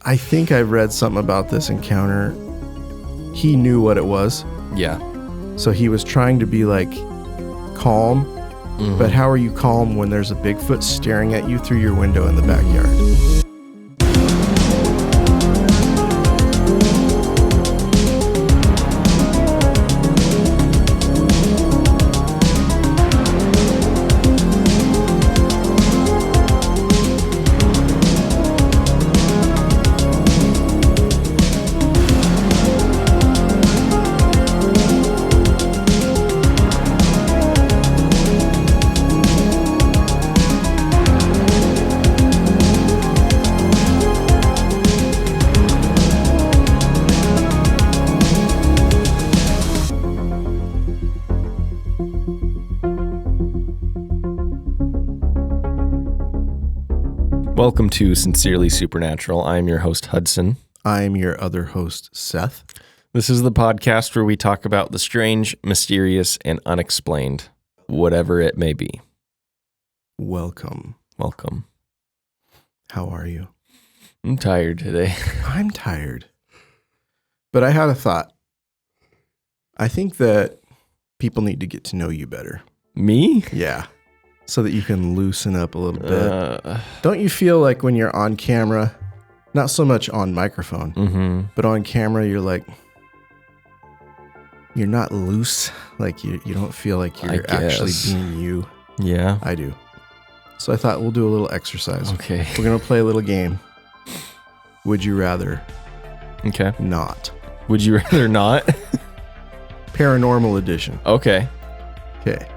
I think I read something about this encounter. He knew what it was. Yeah. So he was trying to be like calm. Mm-hmm. But how are you calm when there's a Bigfoot staring at you through your window in the backyard? Welcome to Sincerely Supernatural. I'm your host, Hudson. I'm your other host, Seth. This is the podcast where we talk about the strange, mysterious, and unexplained, whatever it may be. Welcome. Welcome. How are you? I'm tired today. I'm tired. But I had a thought. I think that people need to get to know you better. Me? Yeah. So that you can loosen up a little bit. Don't you feel like when you're on camera, not so much on microphone, but on camera, you're like, you're not loose. Like you don't feel like you're actually being you. Yeah. I do. So I thought we'll do a little exercise. Okay. We're going to play a little game. Would you rather? Okay. Not. Would you rather not? Paranormal edition. Okay. Okay.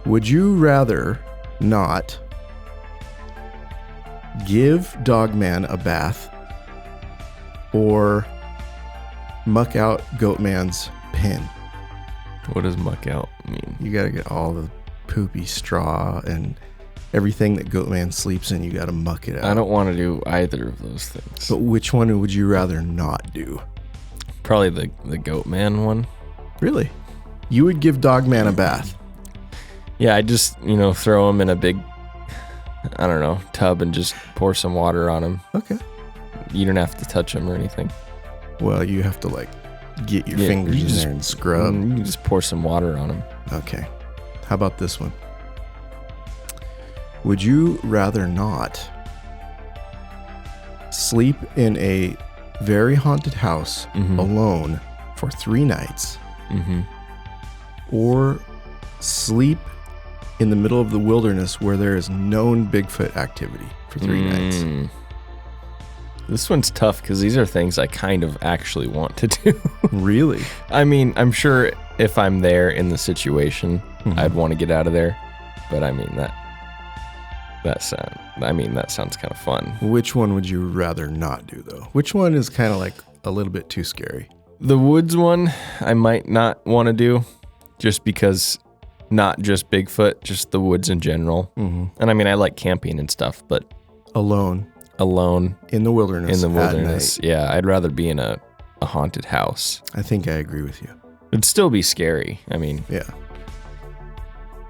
Would you rather not give Dogman a bath or muck out Goatman's pen? What does muck out mean? You got to get all the poopy straw and everything that Goatman sleeps in. You got to muck it out. I don't want to do either of those things. But which one would you rather not do? Probably the Goatman one. Really? You would give Dogman a bath? Yeah, I just, throw him in a big, tub and just pour some water on him. Okay. You don't have to touch him or anything. Well, you have to get your fingers in there and scrub. You just pour some water on him. Okay. How about this one? Would you rather not sleep in a very haunted house alone for 3 nights or sleep in the middle of the wilderness where there is known Bigfoot activity for 3 nights? This one's tough because these are things I kind of actually want to do. Really? I mean, I'm sure if I'm there in the situation, I'd want to get out of there. But I mean, that sounds kind of fun. Which one would you rather not do, though? Which one is kind of like a little bit too scary? The woods one, I might not want to do just because not just Bigfoot, just the woods in general. And I mean, I like camping and stuff, but Alone. In the wilderness. At night. Yeah, I'd rather be in a haunted house. I think I agree with you. It'd still be scary. I mean. Yeah.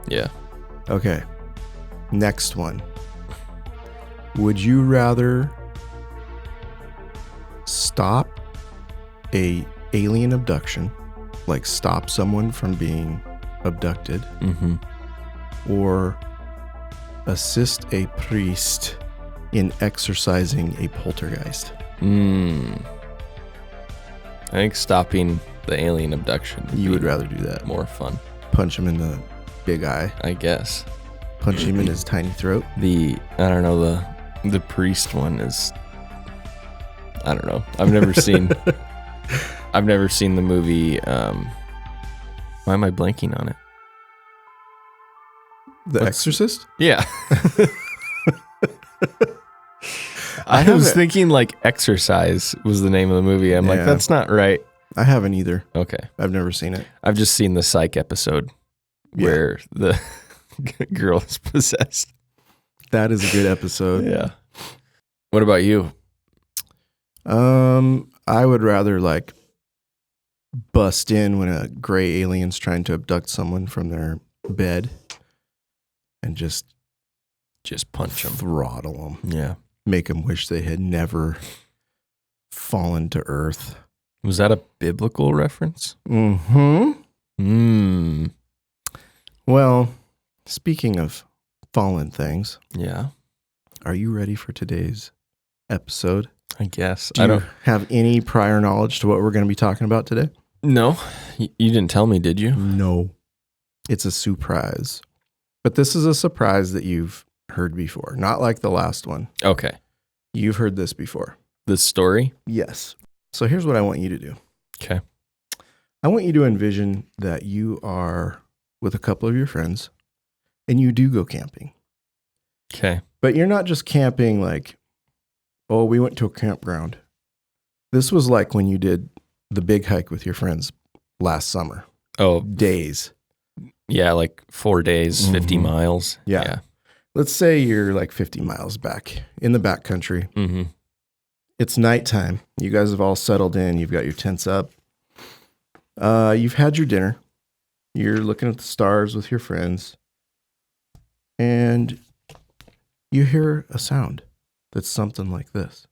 Yeah. Okay. Next one. Would you rather stop a alien abduction, like stop someone from being abducted, or assist a priest in exorcising a poltergeist? I think stopping the alien abduction. You would rather do that? More fun. Punch him in the big eye? I guess. Punch him in his tiny throat? The priest one is, I don't know. I've never seen the movie. Why am I blanking on it? The Exorcist? Yeah. I was thinking Exercise was the name of the movie. I'm like, that's not right. I haven't either. Okay. I've never seen it. I've just seen the Psych episode where the girl is possessed. That is a good episode. Yeah. What about you? I would rather bust in when a gray alien's trying to abduct someone from their bed and just punch them, throttle them. Yeah. make them wish they had never fallen to earth. Was that a biblical reference? Mm-hmm. Well, speaking of fallen things. Yeah. Are you ready for today's episode? I guess. Do you have any prior knowledge to what we're going to be talking about today? No. You didn't tell me, did you? No. It's a surprise. But this is a surprise that you've heard before, not like the last one. Okay. You've heard this before. This story? Yes. So here's what I want you to do. Okay. I want you to envision that you are with a couple of your friends and you do go camping. Okay. But you're not just camping like, oh, we went to a campground. This was like when you did the big hike with your friends last summer. Oh. Days. Yeah, like 4 days, 50 miles. Yeah. Let's say you're like 50 miles back in the backcountry. Mm-hmm. It's nighttime. You guys have all settled in. You've got your tents up. You've had your dinner. You're looking at the stars with your friends. And you hear a sound that's something like this.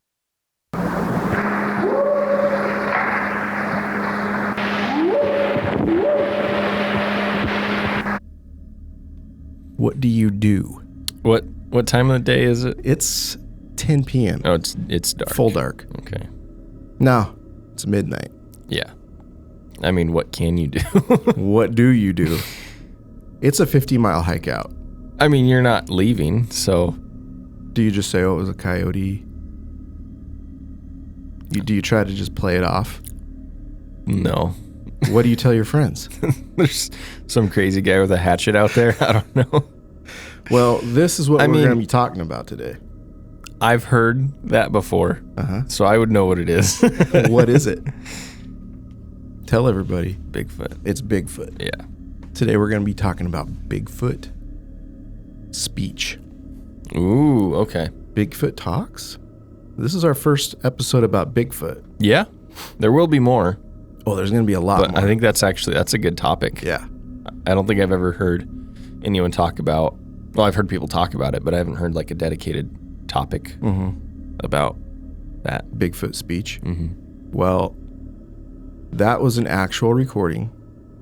What do you do? What time of the day is it? It's 10 p.m. Oh, it's dark. Full dark. Okay. No, it's midnight. Yeah. I mean, what can you do? What do you do? It's a 50-mile hike out. I mean, you're not leaving, so... Do you just say, oh, it was a coyote? Do you try to just play it off? No. What do you tell your friends? There's some crazy guy with a hatchet out there. I don't know. Well, this is what we're going to be talking about today. I've heard that before, so I would know what it is. What is it? Tell everybody. Bigfoot. It's Bigfoot. Yeah. Today we're going to be talking about Bigfoot speech. Ooh, okay. Bigfoot talks? This is our first episode about Bigfoot. Yeah. There will be more. Oh, there's going to be a lot more. I think that's a good topic. Yeah. I don't think I've ever heard anyone talk about, well, I've heard people talk about it, but I haven't heard like a dedicated topic about that. Bigfoot speech. Mm-hmm. Well, that was an actual recording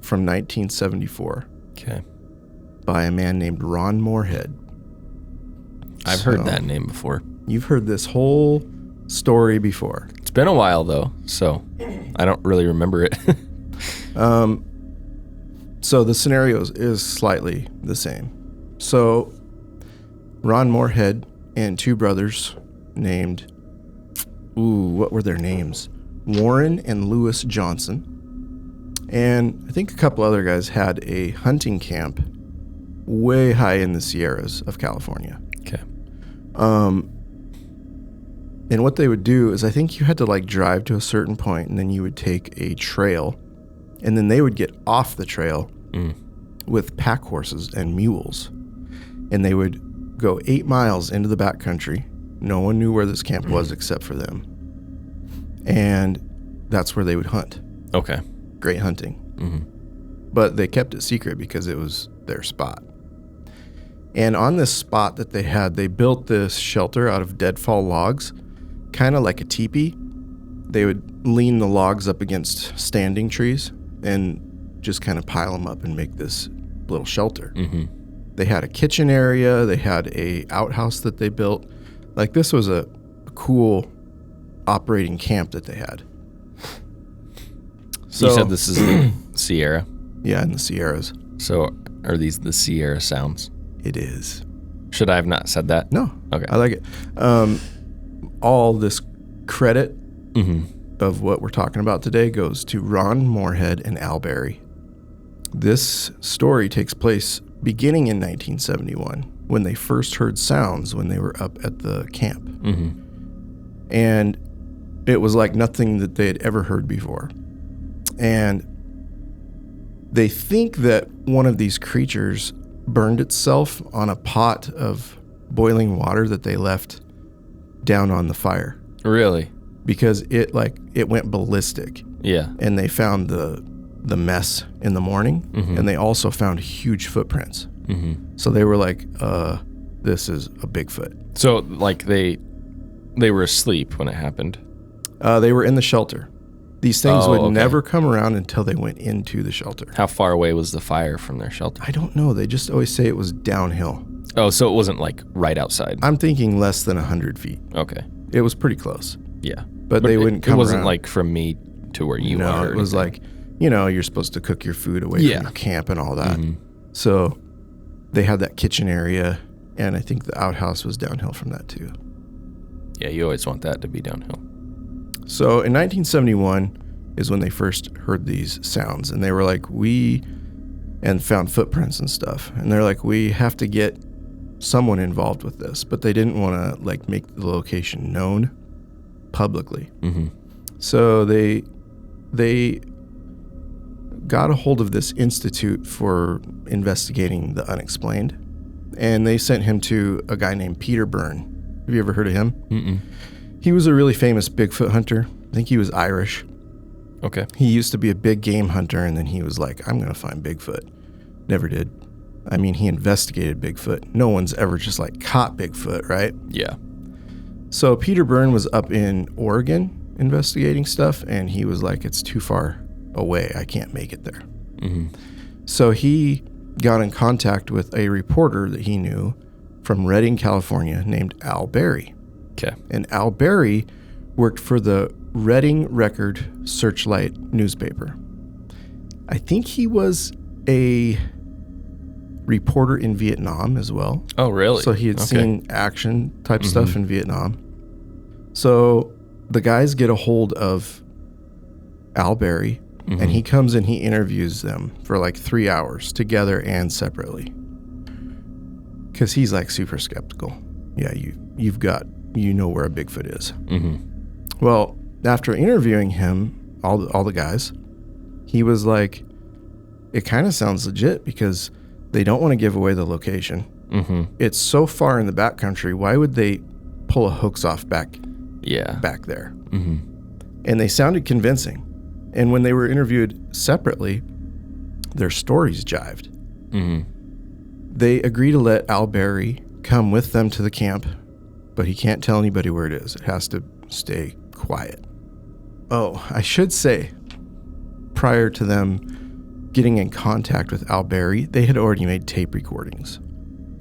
from 1974. Okay. By a man named Ron Moorhead. I've heard that name before. You've heard this whole story before. It's been a while though, so I don't really remember it. So the scenario is slightly the same. So Ron Moorhead and two brothers named, what were their names? Warren and Lewis Johnson. And I think a couple other guys had a hunting camp way high in the Sierras of California. Okay. And what they would do is I think you had to like drive to a certain point and then you would take a trail and then they would get off the trail with pack horses and mules. And they would go 8 miles into the backcountry. No one knew where this camp was except for them. And that's where they would hunt. Okay. Great hunting. Mm-hmm. But they kept it secret because it was their spot. And on this spot that they had, they built this shelter out of deadfall logs, kind of like a teepee. They would lean the logs up against standing trees and just kind of pile them up and make this little shelter. Mm-hmm. They had a kitchen area. They had a outhouse that they built. Like this was a cool operating camp that they had. So, you said this is the Sierra? Yeah, in the Sierras. So are these the Sierra sounds? It is. Should I have not said that? No. Okay. I like it. All this credit of what we're talking about today goes to Ron Moorhead and Al Berry. This story takes place beginning in 1971 when they first heard sounds when they were up at the camp. Mm-hmm. And it was like nothing that they had ever heard before. And they think that one of these creatures burned itself on a pot of boiling water that they left down on the fire. Really? Because it went ballistic. Yeah. And they found the mess in the morning, and they also found huge footprints. Mm-hmm. So they were like, this is a Bigfoot. So like they they were asleep when it happened. They were in the shelter. These things would okay. never come around until they went into the shelter. How far away was the fire from their shelter? I don't know. They just always say it was downhill. Oh, so it wasn't like right outside. I'm thinking less than 100 feet. Okay. It was pretty close. Yeah. But they wouldn't come around. It wasn't like from me to where you are. No, it was like, you're supposed to cook your food away from your camp and all that. Mm-hmm. So they had that kitchen area, and I think the outhouse was downhill from that too. Yeah, you always want that to be downhill. So in 1971 is when they first heard these sounds, and they were like, and found footprints and stuff. And they're like, we have to get someone involved with this, but they didn't want to like make the location known publicly. Mm-hmm. So they got a hold of this institute for investigating the unexplained, and they sent him to a guy named Peter Byrne. Have you ever heard of him? Mm-mm. He was a really famous Bigfoot hunter. I think he was Irish. Okay. He used to be a big game hunter, and then he was like, I'm going to find Bigfoot. Never did. I mean, he investigated Bigfoot. No one's ever just like caught Bigfoot, right? Yeah. So Peter Byrne was up in Oregon investigating stuff, and he was like, it's too far away. I can't make it there. Mm-hmm. So he got in contact with a reporter that he knew from Redding, California, named Al Berry. Okay. And Al Berry worked for the Redding Record Searchlight newspaper. I think he was a reporter in Vietnam as well. Oh, really? So he had seen action type stuff in Vietnam. So the guys get a hold of Al Berry, and he comes and he interviews them for like 3 hours together and separately. Because he's like super skeptical. Yeah, you know where a Bigfoot is. Mm-hmm. Well, after interviewing him, all the guys, he was like, it kind of sounds legit because they don't want to give away the location. Mm-hmm. It's so far in the backcountry. Why would they pull a hoax off back there? Mm-hmm. And they sounded convincing. And when they were interviewed separately, their stories jived. Mm-hmm. They agree to let Al Berry come with them to the camp, but he can't tell anybody where it is. It has to stay quiet. Oh, I should say, prior to them getting in contact with Al Berry, they had already made tape recordings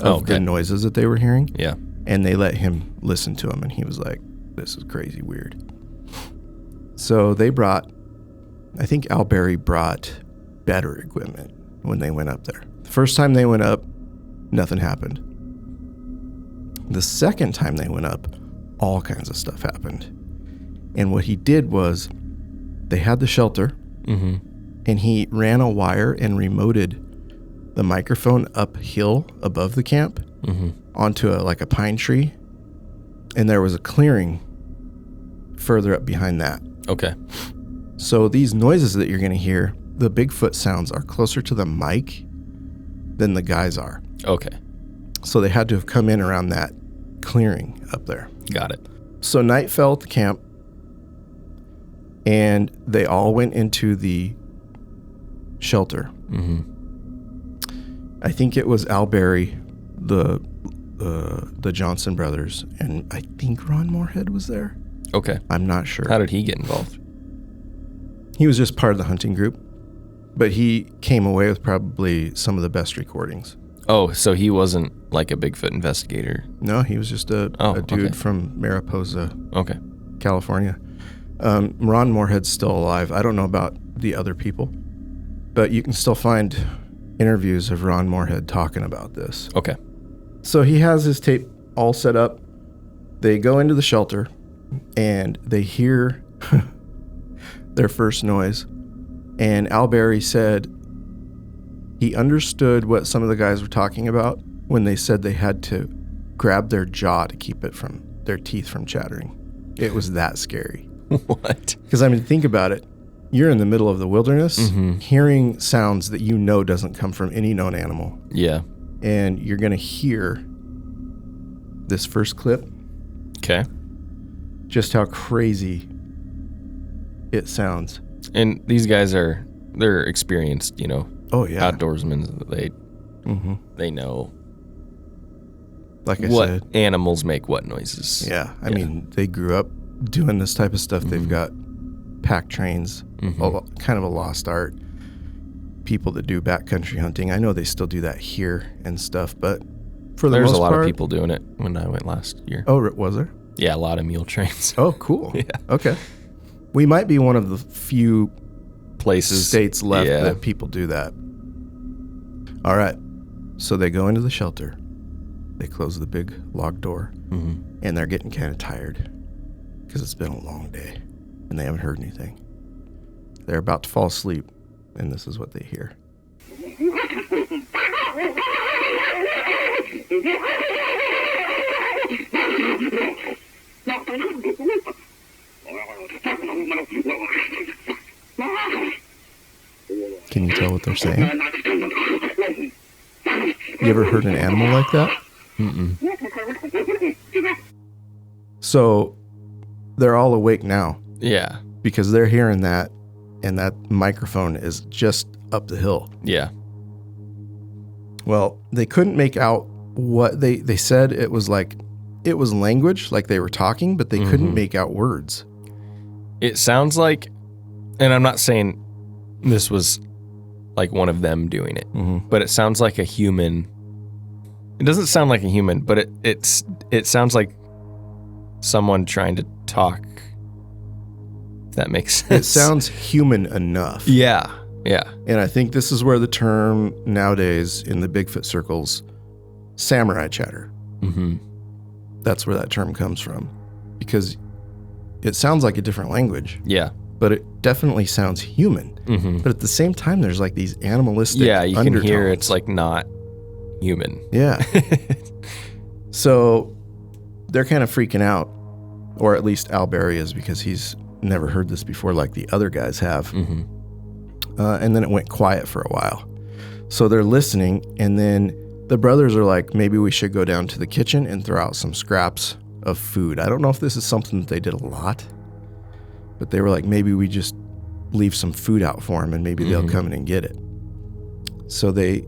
of the noises that they were hearing. Yeah. And they let him listen to them, and he was like, this is crazy weird. So I think Al Berry brought better equipment when they went up there. The first time they went up, nothing happened. The second time they went up, all kinds of stuff happened. And what he did was, they had the shelter, and he ran a wire and remoted the microphone uphill above the camp onto a pine tree, and there was a clearing further up behind that. Okay. So these noises that you're going to hear, the Bigfoot sounds are closer to the mic than the guys are. Okay. So they had to have come in around that clearing up there. Got it. So night fell at the camp, and they all went into the shelter. Mm-hmm. I think it was Al Berry, the Johnson brothers, and I think Ron Moorhead was there. Okay. I'm not sure. How did he get involved? He was just part of the hunting group, but he came away with probably some of the best recordings. Oh, so he wasn't like a Bigfoot investigator? No, he was just a dude from Mariposa, California. Ron Moorhead's still alive. I don't know about the other people, but you can still find interviews of Ron Moorhead talking about this. Okay. So he has his tape all set up. They go into the shelter, and they hear their first noise. And Al Berry said he understood what some of the guys were talking about when they said they had to grab their jaw to keep their teeth from chattering. It was that scary. What? Because, I mean, think about it. You're in the middle of the wilderness, hearing sounds that you know doesn't come from any known animal. Yeah. And you're going to hear this first clip. Okay. Just how crazy it sounds. And these guys they're experienced, Oh, yeah. outdoorsmen. They know like I what said. animals make what noises. Yeah. I mean, they grew up doing this type of stuff. They've got pack trains, kind of a lost art. People that do backcountry hunting. I know they still do that here and stuff, but for the most part. There's a lot of people doing it when I went last year. Oh, was there? Yeah, a lot of mule trains. Oh, cool. Yeah. Okay. We might be one of the few Places. states left that people do that. All right. So they go into the shelter. They close the big log door, and they're getting kind of tired because it's been a long day, and they haven't heard anything. They're about to fall asleep, and this is what they hear. Can you tell what they're saying? You ever heard an animal like that? So they're all awake now. Yeah. Because they're hearing that, and that microphone is just up the hill. Yeah. Well, they couldn't make out what they said. It was language, like they were talking, but they couldn't make out words. It sounds like, and I'm not saying this was like one of them doing it, but it sounds like a human. It doesn't sound like a human, but it sounds like someone trying to talk. If that makes sense. It sounds human enough. Yeah. Yeah. And I think this is where the term nowadays in the Bigfoot circles, samurai chatter. That's where that term comes from, because it sounds like a different language. Yeah. But it definitely sounds human. But at the same time, there's like these animalistic you undertones. can hear it's like not human. Yeah. So they're kind of freaking out, or at least Al Berry is, because he's never heard this before like the other guys have. And then it went quiet for a while. So they're listening, and then the brothers are like, maybe we should go down to the kitchen and throw out some scraps of food. I don't know if this is something that they did a lot, but they were like, maybe we just leave some food out for them and maybe they'll come in and get it. So they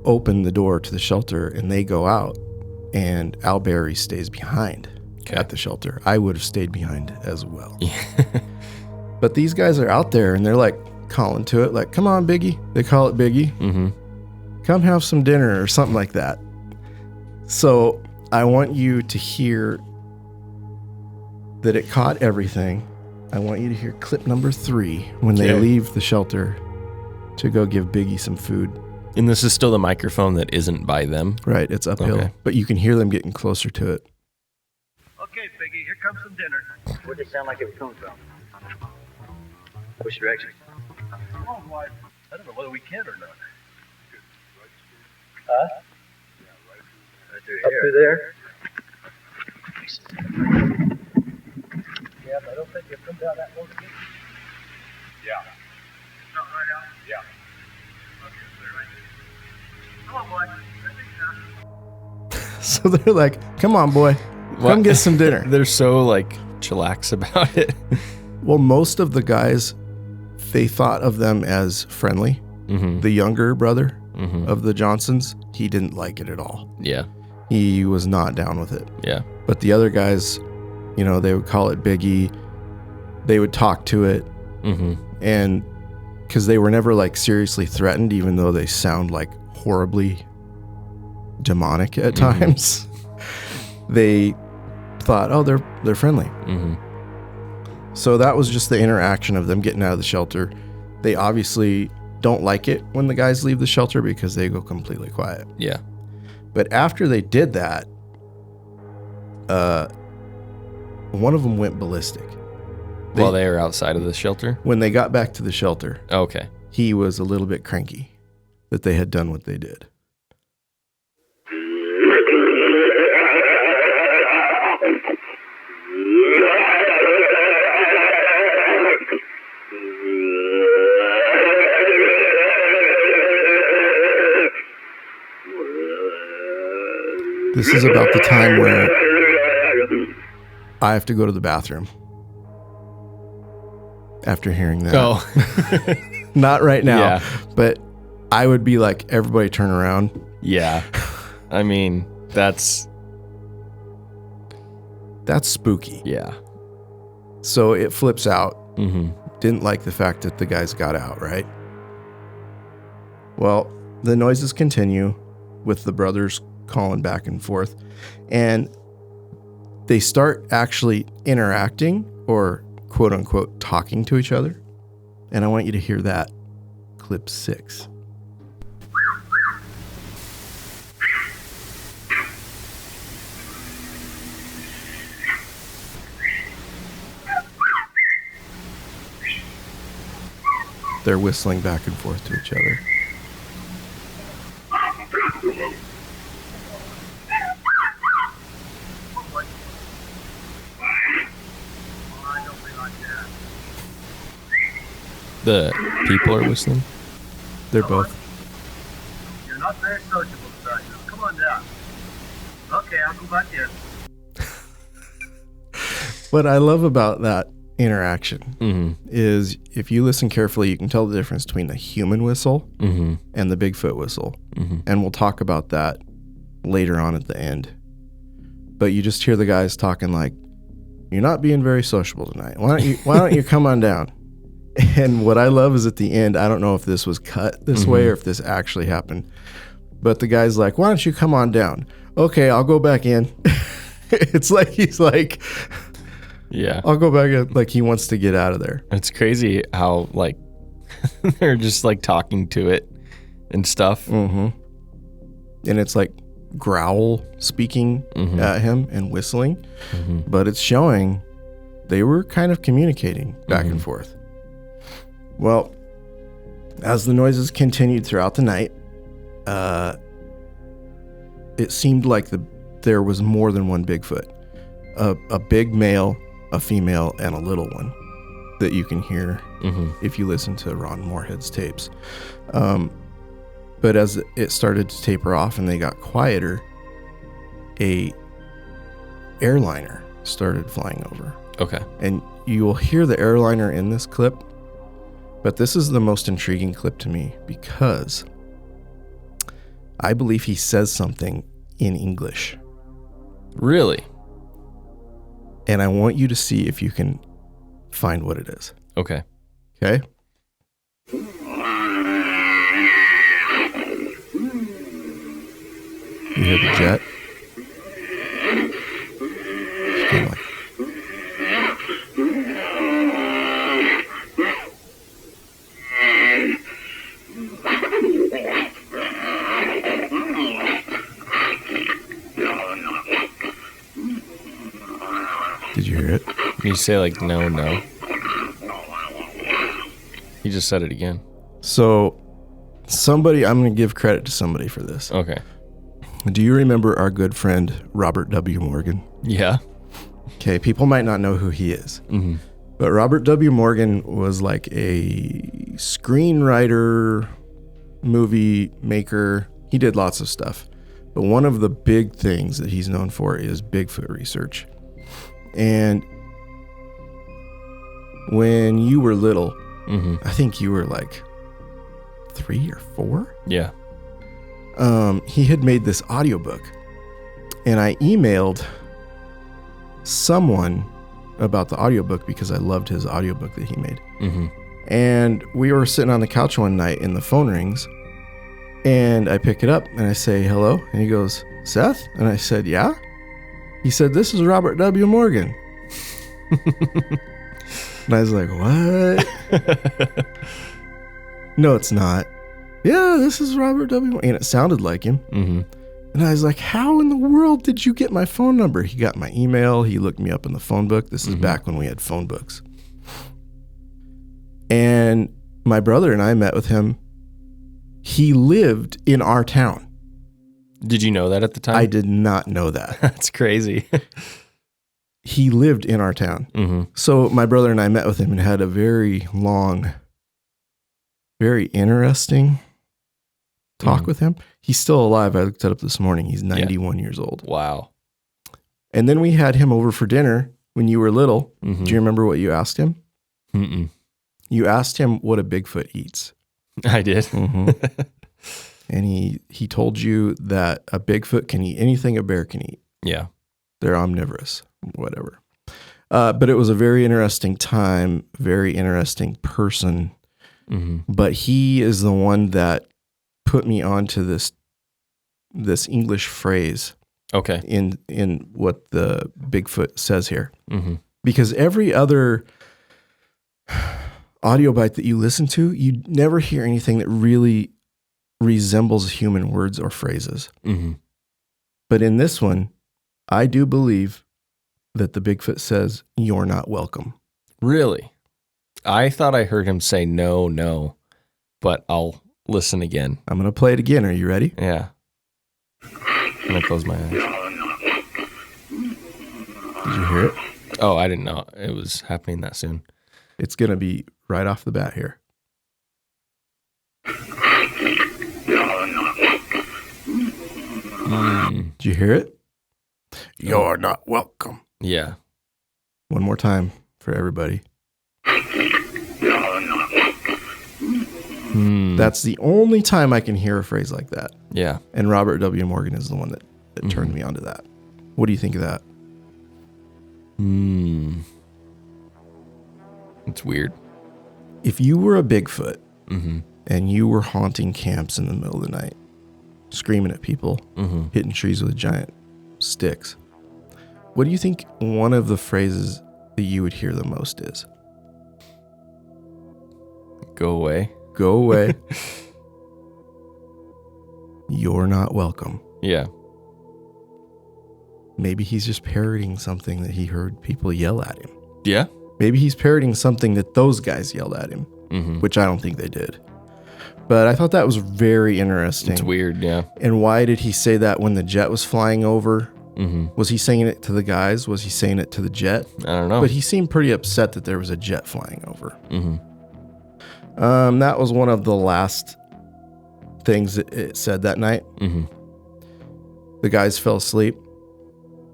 open the door to the shelter and they go out, and Al Berry stays behind at the shelter. I would have stayed behind as well. But these guys are out there and they're like calling to it, like, come on, Biggie. They call it Biggie. Come have some dinner or something like that. So I want you to hear that it caught everything. I want you to hear clip number 3 when they leave the shelter to go give Biggie some food. And this is still the microphone that isn't by them? Right, it's uphill, but you can hear them getting closer to it. Okay, Biggie, here comes some dinner. Where'd it sound like it was coming from? Which direction? Come on, Dwight. I don't know whether we can or not. Huh? Right through here. Up through there? Yeah, but I don't think you'll come down that close again. Yeah. Not right out? Yeah. Okay, clear right there. Come on, boy. I think so. So they're like, come on, boy. Come get some dinner. They're so like chillax about it. Well, most of the guys, they thought of them as friendly. The younger brother of the Johnsons, he didn't like it at all. Yeah. He was not down with it. Yeah. But the other guys, you know, they would call it Biggie. They would talk to it. And because they were never like seriously threatened, even though they sound like horribly demonic at times. They thought, oh, they're friendly. So that was just the interaction of them getting out of the shelter. They obviously don't like it when the guys leave the shelter because they go completely quiet. Yeah. But after they did that, one of them went ballistic. While they were outside of the shelter? When they got back to the shelter, Okay. he was a little bit cranky that they had done what they did. This is about the time where I have to go to the bathroom after hearing that. Oh. Not right now, Yeah. but I would be like, everybody turn around. Yeah. I mean, that's That's spooky. Yeah. So it flips out. Mm-hmm. Didn't like the fact that the guys got out, right? Well, the noises continue with the brothers calling back and forth. And they start actually interacting or quote unquote talking to each other. And I want you to hear that. Clip 6. They're whistling back and forth to each other. The people are whistling? They're both. You're not very sociable tonight. Come on down. Okay, I'll go back in. What I love about that interaction is if you listen carefully, you can tell the difference between the human whistle and the Bigfoot whistle. And we'll talk about that later on at the end. But you just hear the guys talking like, you're not being very sociable tonight. Why don't you come on down? And what I love is at the end, I don't know if this was cut this way or if this actually happened, but the guy's like, why don't you come on down? Okay, I'll go back in. It's like he's like, yeah, I'll go back in. Like he wants to get out of there. It's crazy how like they're just like talking to it and stuff. And it's like growl speaking at him and whistling, but it's showing they were kind of communicating back and forth. Well, as the noises continued throughout the night, it seemed like there was more than one Bigfoot. A big male, a female, and a little one that you can hear if you listen to Ron Moorhead's tapes. But as it started to taper off and they got quieter, a airliner started flying over. Okay. And you will hear the airliner in this clip. But this is the most intriguing clip to me because I believe he says something in English. Really? And I want you to see if you can find what it is. Okay. Okay? You hear the jet? It's kind of like, did you hear it? You say like no. He just said it again. So somebody, I'm going to give credit to somebody for this. Okay. Do you remember our good friend, Robert W. Morgan? Yeah. Okay, people might not know who he is. But Robert W. Morgan was like a screenwriter, movie maker. He did lots of stuff. But one of the big things that he's known for is Bigfoot research. And when you were little, I think you were like 3 or 4. Yeah. He had made this audiobook, and I emailed someone about the audiobook because I loved his audiobook that he made. And we were sitting on the couch one night and the phone rings, and I pick it up and I say, hello. And he goes, Seth? And I said, yeah. He said, this is Robert W. Morgan. And I was like, what? No, it's not. Yeah, this is Robert W. Morgan. And it sounded like him. And I was like, how in the world did you get my phone number? He got my email. He looked me up in the phone book. This is back when we had phone books. And my brother and I met with him. He lived in our town. Did you know that at the time? I did not know that. That's crazy. He lived in our town. So my brother and I met with him and had a very long, very interesting talk with him. He's still alive. I looked it up this morning. He's 91 years old. Wow. And then we had him over for dinner when you were little. Do you remember what you asked him? You asked him what a Bigfoot eats. I did. And he told you that a Bigfoot can eat anything a bear can eat. Yeah. They're omnivorous. whatever. But it was a very interesting time, very interesting person. Mm-hmm. But he is the one that put me onto this English phrase. Okay. In what the Bigfoot says here. Mm-hmm. Because every other audio bite that you listen to, you never hear anything that really resembles human words or phrases. Mm-hmm. But in this one, I do believe that the Bigfoot says, "You're not welcome." Really? I thought I heard him say no, but I'll listen again. I'm going to play it again. Are you ready? Yeah. I'm going to close my eyes. Did you hear it? Oh, I didn't know it was happening that soon. It's going to be right off the bat here. Did you hear it? You're not welcome. Yeah. One more time for everybody. That's the only time I can hear a phrase like that. Yeah. And Robert W. Morgan is the one that turned me onto that. What do you think of that? It's weird. If you were a Bigfoot Mm-hmm. and you were haunting camps in the middle of the night, screaming at people, hitting trees with giant sticks, what do you think one of the phrases that you would hear the most is? Go away. Go away. You're not welcome. Yeah. Maybe he's just parroting something that he heard people yell at him. Yeah. Maybe he's parroting something that those guys yelled at him, which I don't think they did. But I thought that was very interesting. It's weird, yeah. And why did he say that when the jet was flying over? Was he saying it to the guys? Was he saying it to the jet? I don't know. But he seemed pretty upset that there was a jet flying over. That was one of the last things that it said that night. The guys fell asleep.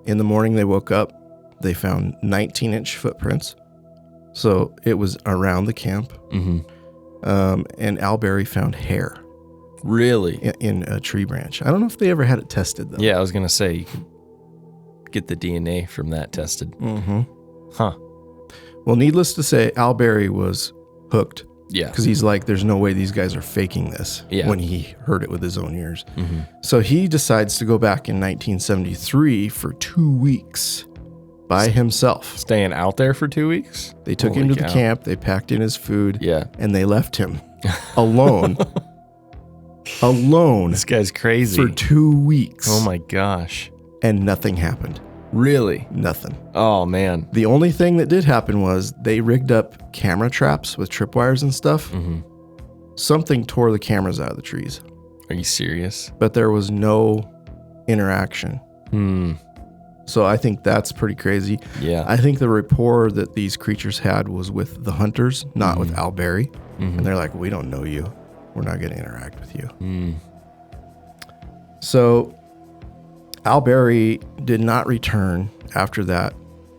In the morning, they woke up. They found 19-inch footprints. So it was around the camp. And Al Berry found hair. Really? In a tree branch. I don't know if they ever had it tested, though. Yeah, I was going to say, you could get the DNA from that tested. Huh. Well, needless to say, Al Berry was hooked. Yeah. Because he's like, there's no way these guys are faking this when he heard it with his own ears. So he decides to go back in 1973 for 2 weeks by himself. Staying out there for 2 weeks? They took him to the camp. They packed in his food. Yeah. And they left him alone. Alone. This guy's crazy. For 2 weeks. Oh my gosh. And nothing happened. Really? Nothing. Oh, man. The only thing that did happen was they rigged up camera traps with tripwires and stuff. Something tore the cameras out of the trees. Are you serious? But there was no interaction. So I think that's pretty crazy. Yeah. I think the rapport that these creatures had was with the hunters, not with Al Berry. And they're like, we don't know you. We're not going to interact with you. So Al Berry did not return after that,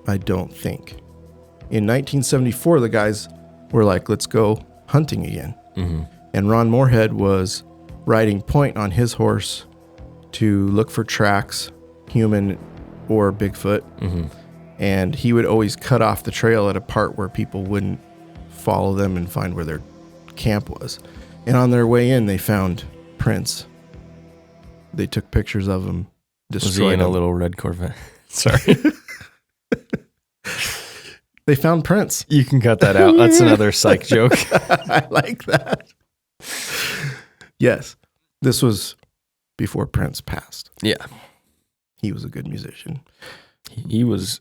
I don't think. In 1974, the guys were like, let's go hunting again. And Ron Moorhead was riding point on his horse to look for tracks, human or Bigfoot. And he would always cut off the trail at a part where people wouldn't follow them and find where their camp was. And on their way in, they found prints. They took pictures of him. Was he in a little red Corvette? Sorry. They found prints. You can cut that out. That's another psych joke. I like that. Yes. This was before Prince passed. Yeah. He was a good musician. He was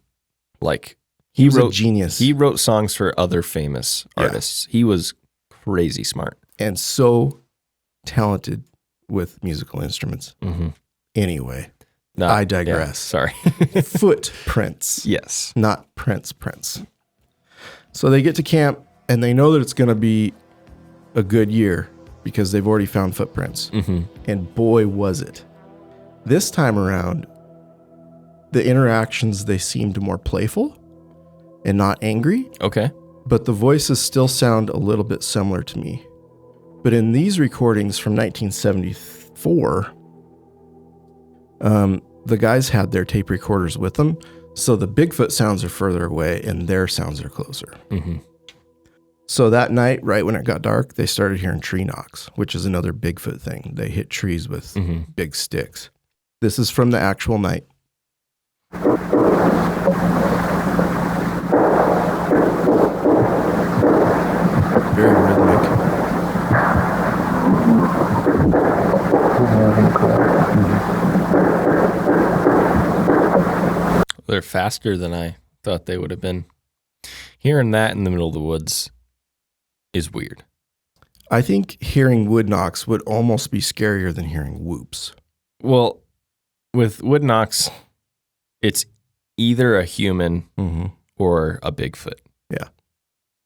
like... He was a genius. He wrote songs for other famous artists. He was crazy smart. And so talented with musical instruments. Anyway, I digress. Yeah, sorry. Footprints. Yes. Not prints. So they get to camp and they know that it's going to be a good year because they've already found footprints. And boy, was it. This time around, the interactions, they seemed more playful and not angry. Okay. But the voices still sound a little bit similar to me. But in these recordings from 1974, the guys had their tape recorders with them. So the Bigfoot sounds are further away and their sounds are closer. Mm-hmm. So that night, right when it got dark, they started hearing tree knocks, which is another Bigfoot thing. They hit trees with big sticks. This is from the actual night. Very rhythmic. They're faster than I thought they would have been. Hearing that in the middle of the woods is weird. I think hearing wood knocks would almost be scarier than hearing whoops. Well, with wood knocks, it's either a human or a Bigfoot. Yeah.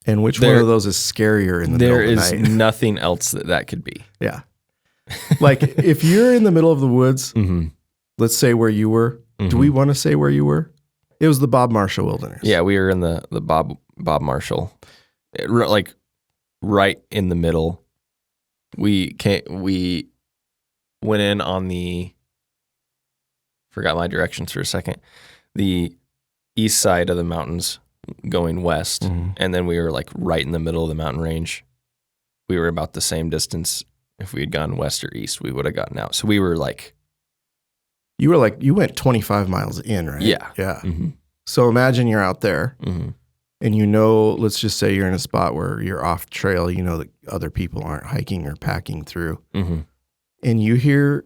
And which one of those is scarier in the middle of the night? There is nothing else that could be. Yeah. Like if you're in the middle of the woods, let's say where you were. Do we want to say where you were? It was the Bob Marshall Wilderness. Yeah, we were in the Bob Marshall, like right in the middle. We went in on the, forgot my directions for a second, the east side of the mountains going west, and then we were like right in the middle of the mountain range. We were about the same distance. If we had gone west or east, we would have gotten out. So we were like, you went 25 miles in, right? Yeah. Yeah. So imagine you're out there and let's just say you're in a spot where you're off trail, that other people aren't hiking or packing through. And you hear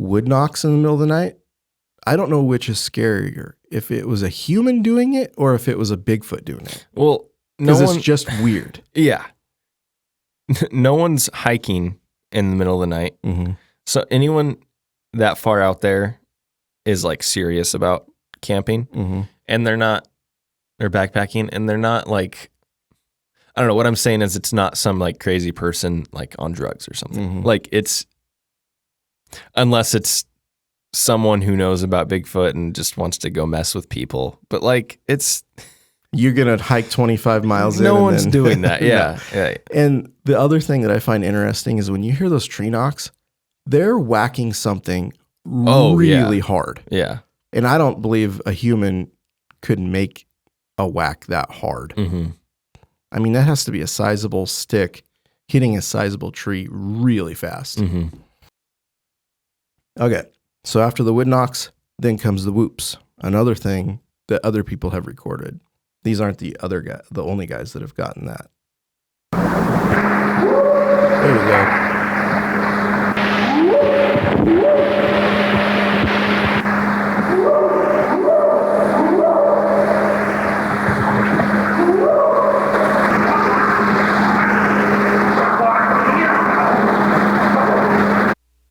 wood knocks in the middle of the night. I don't know which is scarier, if it was a human doing it or if it was a Bigfoot doing it. Well, because it's just weird. Yeah. No one's hiking in the middle of the night. So anyone that far out there is like serious about camping, and they're backpacking, and they're not like, I don't know, what I'm saying is it's not some like crazy person like on drugs or something. Like unless it's someone who knows about Bigfoot and just wants to go mess with people. But like you're going to hike 25 miles no one's doing that. Yeah. And the other thing that I find interesting is when you hear those tree knocks, they're whacking something really hard. Yeah. And I don't believe a human could make a whack that hard. I mean, that has to be a sizable stick hitting a sizable tree really fast. Okay. So after the wood knocks, then comes the whoops. Another thing that other people have recorded. These aren't the only guys that have gotten that. There we go.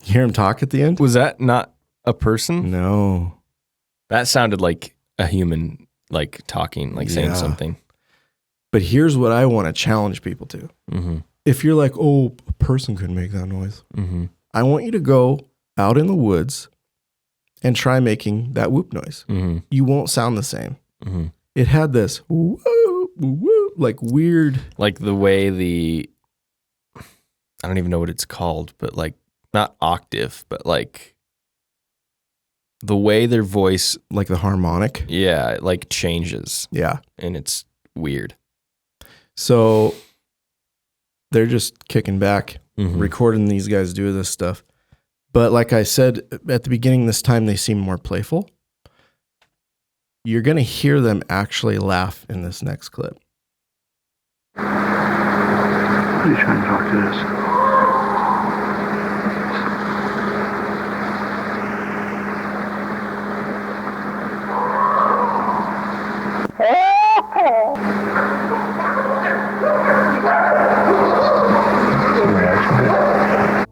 You hear him talk at the end? Was that not a person? No. That sounded like a human, like talking, like saying something. But here's what I want to challenge people to. If you're like, oh, a person could make that noise. I want you to go out in the woods and try making that whoop noise. You won't sound the same. It had this woo, woo, like weird. Like the way I don't even know what it's called, but like, not octave, but like the way their voice, like the harmonic. Yeah, it like changes. Yeah. And it's weird. So they're just kicking back, recording these guys do this stuff. But like I said at the beginning, this time they seem more playful. You're going to hear them actually laugh in this next clip. What are you trying to talk to this?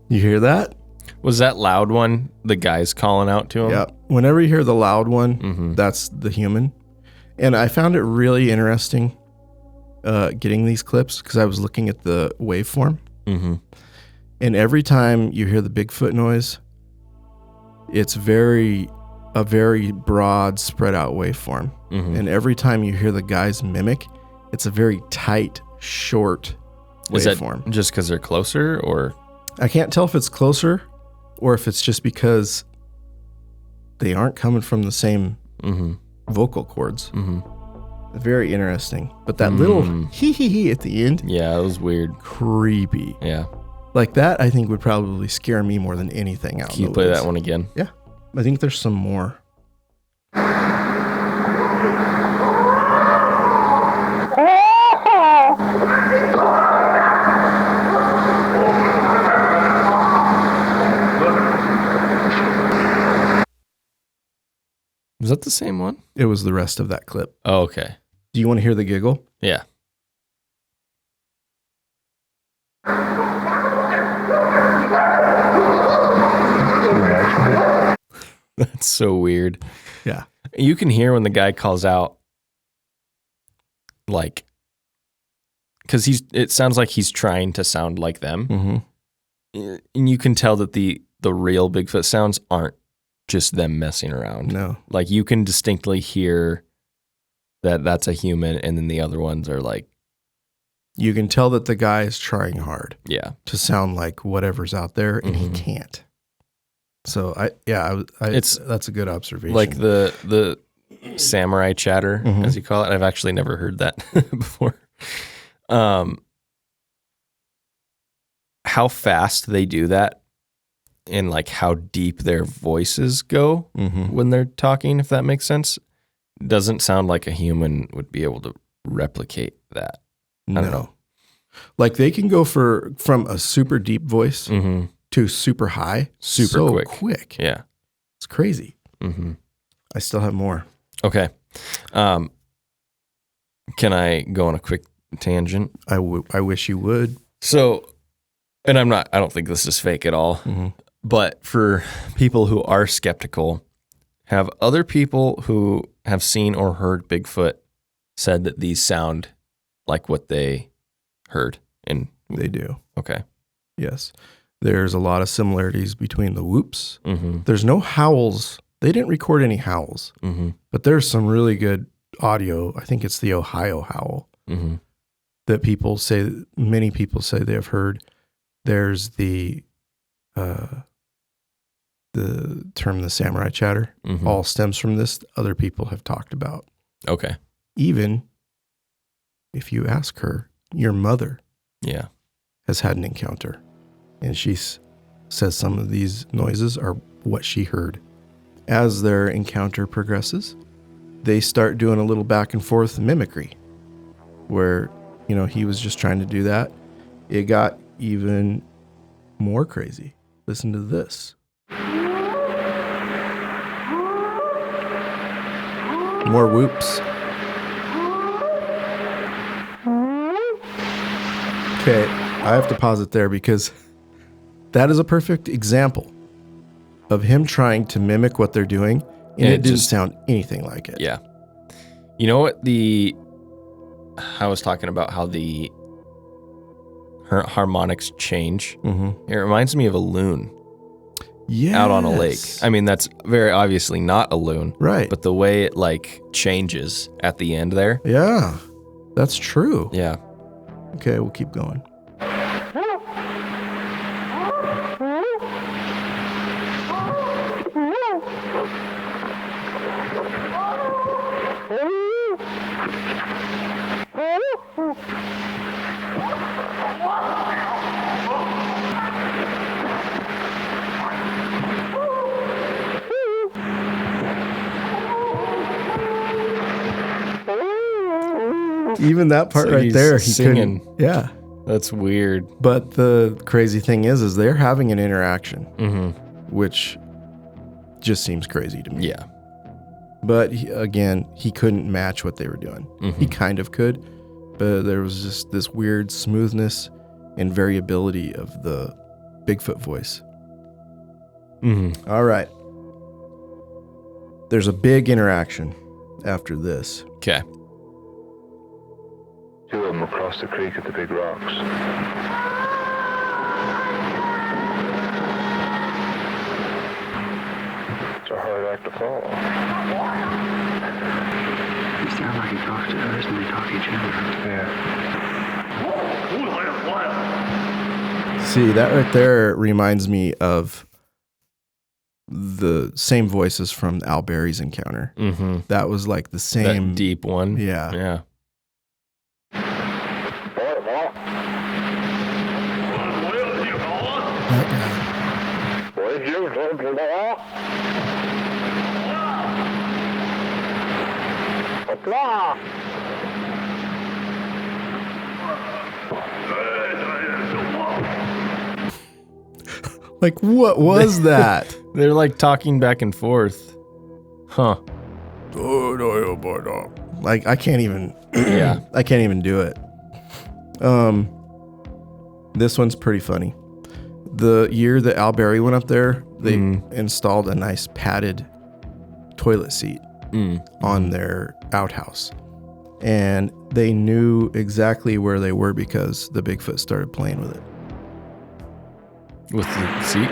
You hear that? Was that loud one the guy's calling out to him? Yeah. Whenever you hear the loud one, that's the human. And I found it really interesting getting these clips because I was looking at the waveform. And every time you hear the Bigfoot noise, it's a very broad, spread out waveform. And every time you hear the guy's mimic, it's a very tight, short waveform. Is that just because they're closer, or? I can't tell if it's closer or if it's just because they aren't coming from the same vocal cords. Mm-hmm. Very interesting. But that little hee at the end. Yeah, it was weird. Creepy. Yeah. Like that, I think would probably scare me more than anything out. Can you play that one again? Yeah. I think there's some more. Was that the same one? It was the rest of that clip. Oh, okay. Do you want to hear the giggle? Yeah. That's so weird. Yeah. You can hear when the guy calls out, like, because it sounds like he's trying to sound like them. Mm-hmm. And you can tell that the real Bigfoot sounds aren't just them messing around. No. Like, you can distinctly hear that that's a human, and then the other ones are like, You can tell that the guy is trying hard yeah, to sound like whatever's out there, and he can't. So that's a good observation. like the samurai chatter, as you call it. I've actually never heard that before. How fast they do that, and like how deep their voices go when they're talking, if that makes sense, doesn't sound like a human would be able to replicate that. I don't know. Like they can go from a super deep voice to super high, Super quick. Yeah. It's crazy. I still have more. Okay. Can I go on a quick tangent? I wish you would. So, and I don't think this is fake at all, but for people who are skeptical, have other people who have seen or heard Bigfoot said that these sound like what they heard? And They do. okay. Yes. There's a lot of similarities between the whoops. There's no howls. They didn't record any howls, but there's some really good audio. I think it's the Ohio howl that many people say they have heard. There's the term, the samurai chatter, all stems from this. Other people have talked about. Okay. Even if you ask her, your mother has had an encounter, and she says some of these noises are what she heard. As their encounter progresses, they start doing a little back and forth mimicry where, he was just trying to do that. It got even more crazy. Listen to this. More whoops. Okay, I have to pause it there because that is a perfect example of him trying to mimic what they're doing, and it didn't sound anything like it. Yeah. You know what I was talking about how the harmonics change. It reminds me of a loon out on a lake. I mean, that's very obviously not a loon. Right. But the way it like changes at the end there. Yeah, that's true. Yeah. Okay, we'll keep going. Even that part right there, he singing. couldn't. Yeah. That's weird. But the crazy thing is they're having an interaction, which just seems crazy to me. Yeah. But he couldn't match what they were doing. He kind of could, but there was just this weird smoothness and variability of the Bigfoot voice. All right. There's a big interaction after this. Okay. Two of them across the creek at the big rocks. It's a hard act to follow. It sounds like he talks to us and they talk to each other. Yeah. See, that right there reminds me of the same voices from Al Berry's encounter. Mm-hmm. That was like the same. That deep one. Yeah. Yeah. Like, what was that? They're like talking back and forth. Huh. Like, I can't even. Yeah. I can't even do it. This one's pretty funny. The year that Al Berry went up there, they installed a nice padded toilet seat on their outhouse. And they knew exactly where they were because the Bigfoot started playing with it. With the seat?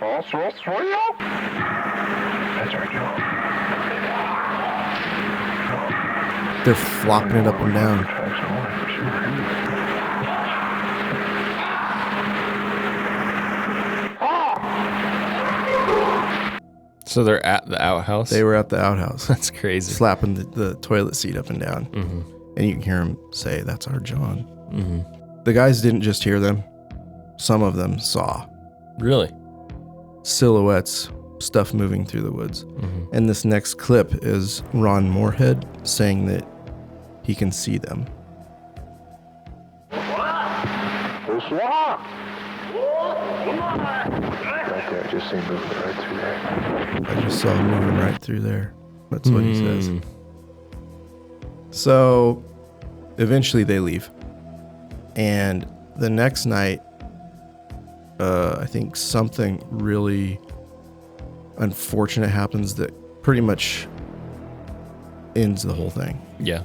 That's our job. They're flopping it up and down. So they're at the outhouse? They were at the outhouse. That's crazy. Slapping the toilet seat up and down. Mm-hmm. And you can hear him say, "That's our John." Mm-hmm. The guys didn't just hear them. Some of them saw Really? silhouettes, stuff moving through the woods. Mm-hmm. And this next clip is Ron Moorhead saying that he can see them. Right there, I just seen moving right through there. I just saw him moving right through there. That's what he says. Mm. So eventually they leave. And the next night, I think something really unfortunate happens that pretty much ends the whole thing. Yeah.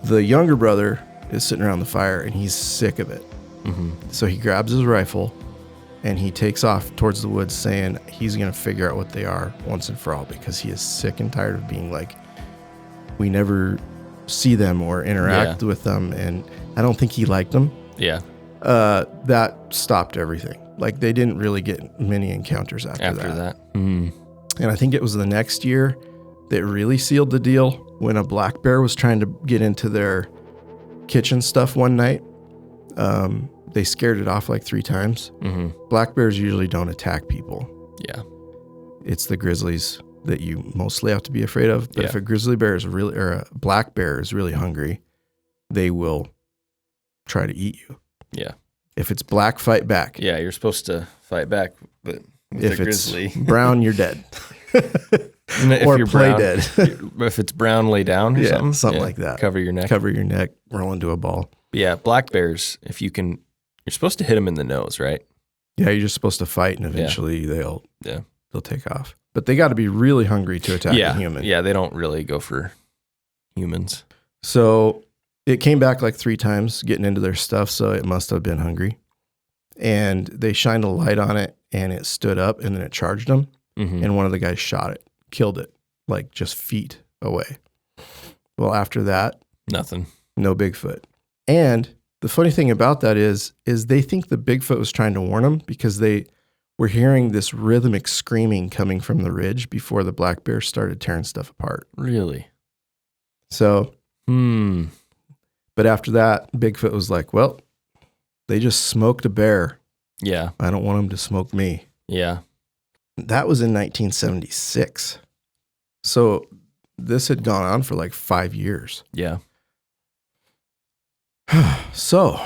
The younger brother is sitting around the fire and he's sick of it. Mm-hmm. So he grabs his rifle and he takes off towards the woods saying he's going to figure out what they are once and for all because he is sick and tired of being like, we never see them or interact with them. And I don't think he liked them. Yeah. That stopped everything. Like they didn't really get many encounters after that. Mm. And I think it was the next year that really sealed the deal when a black bear was trying to get into their kitchen stuff one night. They scared it off like 3 times. Mm-hmm. Black bears usually don't attack people. Yeah. It's the grizzlies that you mostly have to be afraid of. But if a grizzly bear is really, or a black bear is really hungry, they will try to eat you. Yeah. If it's black, fight back. Yeah, you're supposed to fight back, but with If a it's grizzly. brown, you're dead. If or you're play brown, dead. if it's brown, lay down or something. Something like that. Cover your neck. Cover your neck, roll into a ball. But yeah, black bears, if you can, you're supposed to hit them in the nose, right? Yeah, you're just supposed to fight, and eventually they'll take off. But they got to be really hungry to attack a human. Yeah, they don't really go for humans. So it came back like 3 times, getting into their stuff, so it must have been hungry. And they shined a light on it, and it stood up, and then it charged them. Mm-hmm. And one of the guys shot it, killed it, like just feet away. Well, after that, Nothing. no Bigfoot. And the funny thing about that is they think the Bigfoot was trying to warn them because they were hearing this rhythmic screaming coming from the ridge before the black bear started tearing stuff apart. Really? So, but after that, Bigfoot was like, well, they just smoked a bear. Yeah. I don't want them to smoke me. Yeah. That was in 1976. So this had gone on for like 5 years. Yeah. So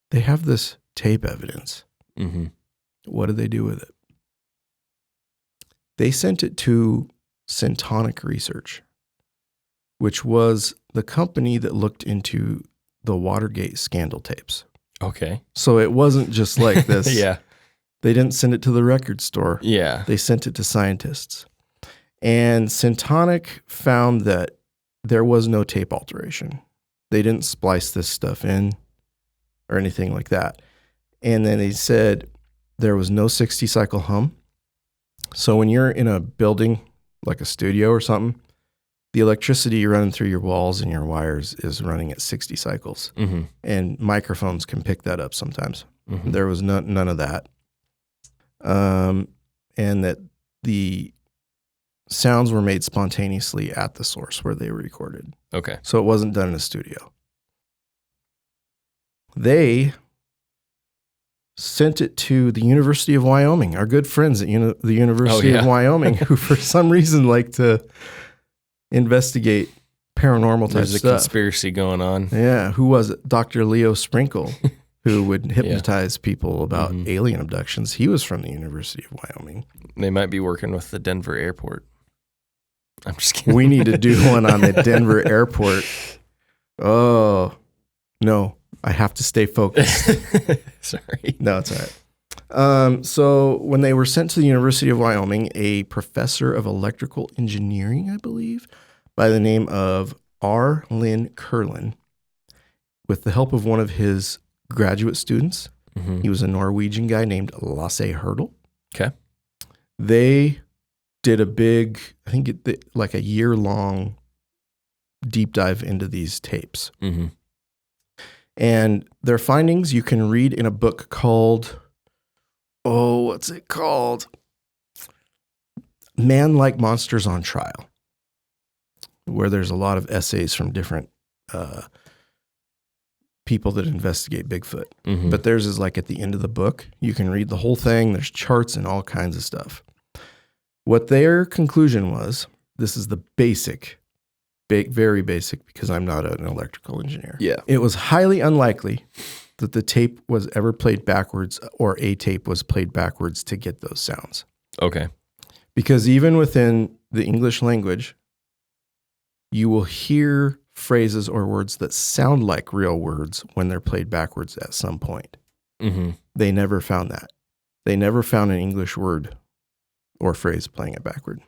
they have this tape evidence. Mm-hmm. What did they do with it? They sent it to Syntonic Research, which was the company that looked into the Watergate scandal tapes. Okay. So it wasn't just like this. Yeah. They didn't send it to the record store. Yeah. They sent it to scientists. And Syntonic found that there was no tape alteration. They didn't splice this stuff in or anything like that. And then they said there was no 60 cycle hum. So when you're in a building, like a studio or something, the electricity running through your walls and your wires is running at 60 cycles. Mm-hmm. And microphones can pick that up sometimes. Mm-hmm. There was none of that. And that the sounds were made spontaneously at the source where they were recorded. Okay. So it wasn't done in a studio. They sent it to the University of Wyoming, our good friends at the University of Wyoming, who for some reason like to investigate paranormal type There's a stuff. conspiracy going on. Yeah. Who was it? Dr. Leo Sprinkle, who would hypnotize people about alien abductions. He was from the University of Wyoming. They might be working with the Denver airport. I'm just kidding. We need to do one on the Denver airport. Oh, no. I have to stay focused. Sorry. No, it's all right. So when they were sent to the University of Wyoming, a professor of electrical engineering, I believe, by the name of R. Lynn Curlin, with the help of one of his graduate students, he was a Norwegian guy named Lasse Hurdle. Okay. They did a big, I think like a year-long deep dive into these tapes. Mm-hmm. And their findings you can read in a book called, what's it called? Man Like Monsters on Trial, where there's a lot of essays from different people that investigate Bigfoot. Mm-hmm. But theirs is like at the end of the book. You can read the whole thing. There's charts and all kinds of stuff. What their conclusion was, this is the basic, very basic, because I'm not an electrical engineer. Yeah. It was highly unlikely that the tape was ever played backwards or a tape was played backwards to get those sounds. Okay. Because even within the English language, you will hear phrases or words that sound like real words when they're played backwards at some point. Mm-hmm. They never found that. They never found an English word or phrase playing it backward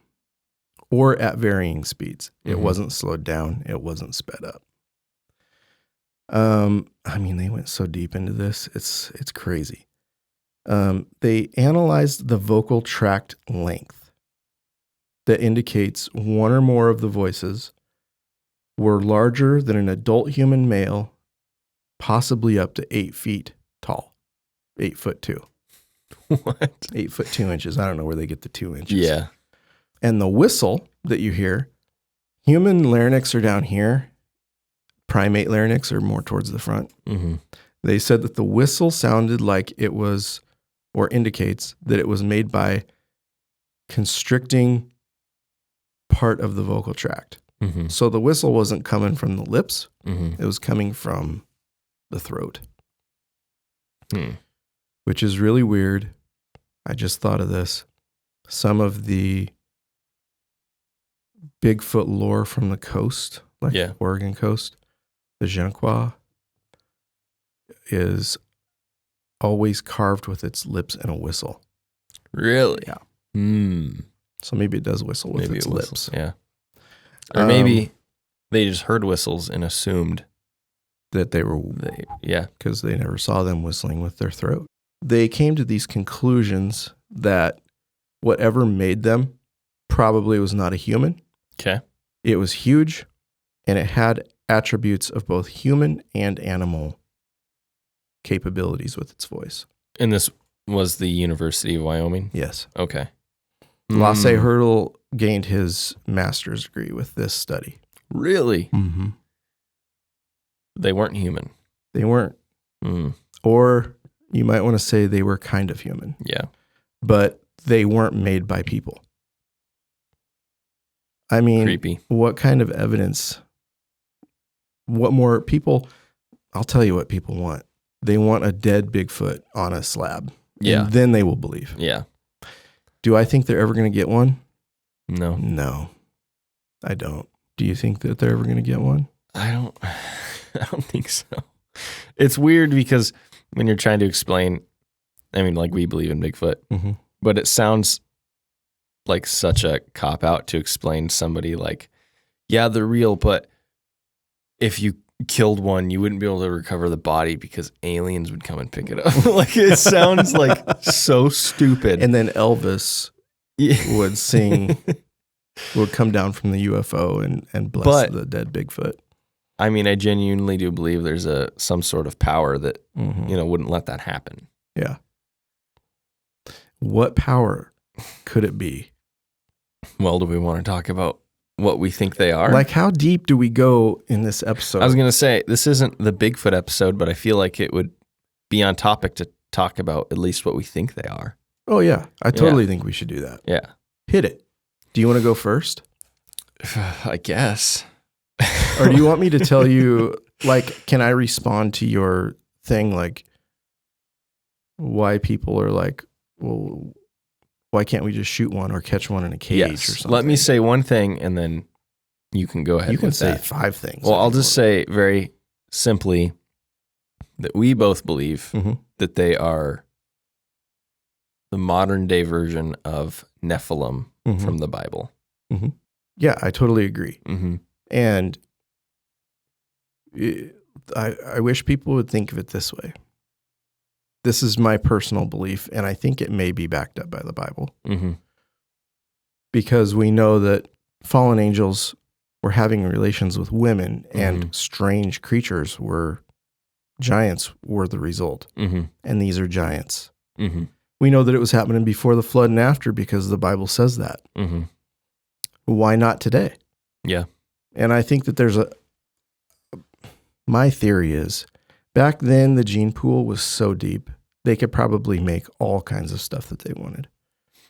or at varying speeds. It wasn't slowed down. It wasn't sped up. I mean, they went so deep into this. It's crazy. They analyzed the vocal tract length that indicates one or more of the voices were larger than an adult human male, possibly up to 8 feet tall, 8'2". What? 8'2". I don't know where they get the 2 inches. Yeah. And the whistle that you hear, human larynx are down here. Primate larynx are more towards the front. Mm-hmm. They said that the whistle sounded like it was, or indicates that it was made by constricting part of the vocal tract. Mm-hmm. So the whistle wasn't coming from the lips. Mm-hmm. It was coming from the throat, Hmm. which is really weird. I just thought of this. Some of the Bigfoot lore from the coast, like Oregon coast, the Genequa, is always carved with its lips and a whistle. Really? Yeah. Mm. So maybe it does whistle with Maybe its it lips. whistles. Yeah. Or maybe they just heard whistles and assumed that they were, because they never saw them whistling with their throat. They came to these conclusions that whatever made them probably was not a human. Okay. It was huge, and it had attributes of both human and animal capabilities with its voice. And this was the University of Wyoming? Yes. Okay. Lasse Hurdle gained his master's degree with this study. Really? Mm-hmm. They weren't human. They weren't. Mm. Or you might want to say they were kind of human. Yeah. But they weren't made by people. I mean, Creepy. What kind of evidence? What more people? I'll tell you what people want. They want a dead Bigfoot on a slab. Yeah. And then they will believe. Yeah. Do I think they're ever going to get one? No. No, I don't. Do you think that they're ever going to get one? I don't think so. It's weird because when you're trying to explain, I mean, like we believe in Bigfoot, but it sounds like such a cop out to explain somebody like, yeah, they're real, but if you killed one, you wouldn't be able to recover the body because aliens would come and pick it up. Like it sounds like so stupid. And then Elvis would sing will come down from the UFO and bless But- the dead Bigfoot. I mean, I genuinely do believe there's some sort of power that, Mhm. wouldn't let that happen. Yeah. What power could it be? Well, do we want to talk about what we think they are? Like, how deep do we go in this episode? I was going to say, this isn't the Bigfoot episode, but I feel like it would be on topic to talk about at least what we think they are. Oh, yeah. I totally think we should do that. Yeah. Hit it. Do you want to go first? I guess. Or do you want me to tell you, like, can I respond to your thing, like, why people are like, well, why can't we just shoot one or catch one in a cage or something? Let me say one thing, and then you can go ahead You can with say that. 5 things. Well, I'll just say very simply that we both believe Mhm. that they are the modern day version of Nephilim Mhm. from the Bible. Yeah, I totally agree. Mm-hmm. And I wish people would think of it this way. This is my personal belief, and I think it may be backed up by the Bible, Mm-hmm. because we know that fallen angels were having relations with women, and strange creatures giants were the result. Mm-hmm. And these are giants. Mm-hmm. We know that it was happening before the flood and after, because the Bible says that. Mm-hmm. Why not today? Yeah. And I think that my theory is, back then the gene pool was so deep, they could probably make all kinds of stuff that they wanted.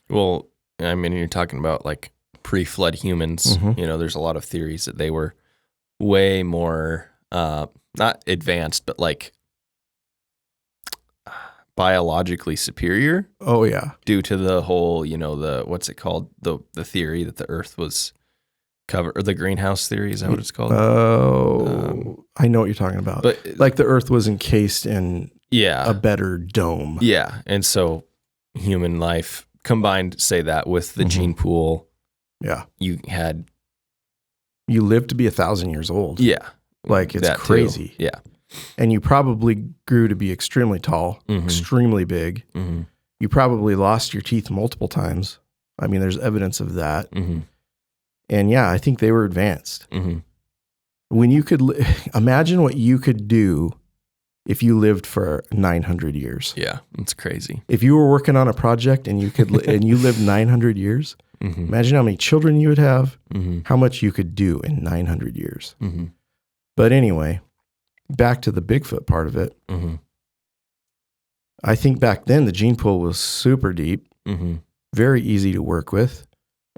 Well, I mean, you're talking about like pre-flood humans. Mhm. There's a lot of theories that they were way more, not advanced, but like biologically superior Oh, yeah. due to the whole, what's it called? The theory that the earth was covered, or the greenhouse theory. Is that what it's called? Oh, I know what you're talking about. But Like the earth was encased in yeah, a better dome. yeah. And so human life combined, say that with the gene pool, Yeah. you had, You lived to be 1,000 years old. yeah. Like, it's that too. crazy. Yeah. And you probably grew to be extremely tall, Mhm. extremely big. Mm-hmm. You probably lost your teeth multiple times. I mean, there's evidence of that. Mm-hmm. And yeah, I think they were advanced. Mm-hmm. When you could imagine what you could do if you lived for 900 years. Yeah. It's crazy. If you were working on a project and you could and you lived 900 years, Mm-hmm. imagine how many children you would have, Mm-hmm. how much you could do in 900 years. Mm-hmm. But anyway, back to the Bigfoot part of it. Mm-hmm. I think back then the gene pool was super deep, Mm-hmm. very easy to work with.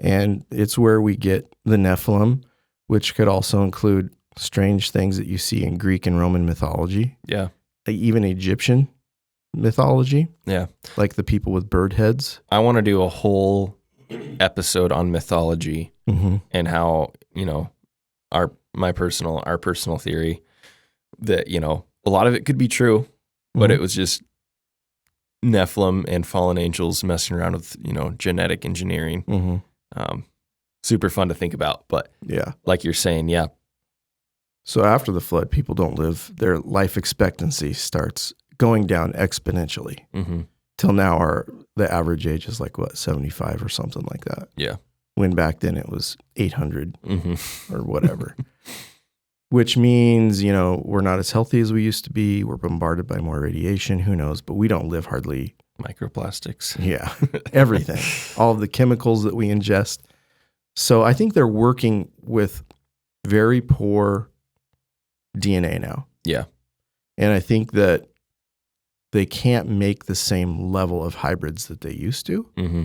And it's where we get the Nephilim, which could also include strange things that you see in Greek and Roman mythology, Yeah. even Egyptian mythology, Yeah. like the people with bird heads. I want to do a whole episode on mythology Mm-hmm. and how, our personal theory that, a lot of it could be true, but Mhm. it was just Nephilim and fallen angels messing around with, genetic engineering. Mm-hmm. Super fun to think about. But Yeah. like you're saying, yeah. So after the flood, people don't live, their life expectancy starts going down exponentially. Mm-hmm. Till now, the average age is like, 75 or something like that. Yeah. When back then it was 800 Mm-hmm. or whatever. Which means, we're not as healthy as we used to be. We're bombarded by more radiation. Who knows? But we don't live hardly, Microplastics. yeah, everything. All of the chemicals that we ingest. So I think they're working with very poor DNA now. Yeah. And I think that they can't make the same level of hybrids that they used to. Mm-hmm.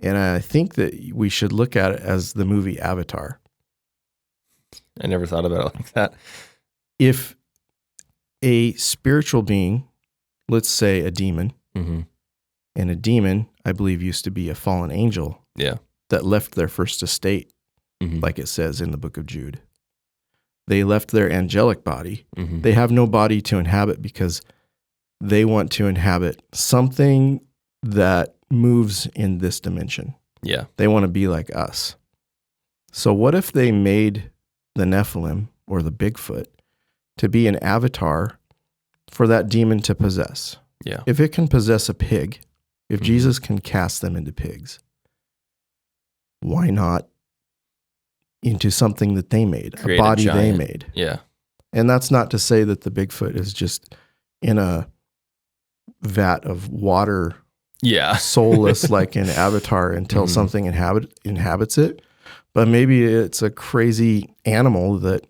And I think that we should look at it as the movie Avatar. I never thought about it like that. If a spiritual being, let's say a demon, Mm-hmm. and a demon, I believe, used to be a fallen angel Yeah. that left their first estate, Mm-hmm. like it says in the book of Jude. They left their angelic body. Mm-hmm. They have no body to inhabit because they want to inhabit something that moves in this dimension. Yeah. They want to be like us. So what if they made the Nephilim or the Bigfoot to be an avatar for that demon to possess? Yeah. If it can possess a pig, if Mhm. Jesus can cast them into pigs, why not into something that they made, Create a body giant- they made? Yeah. And that's not to say that the Bigfoot is just in a vat of water, Yeah. soulless like in Avatar until something inhabits it. But maybe it's a crazy animal that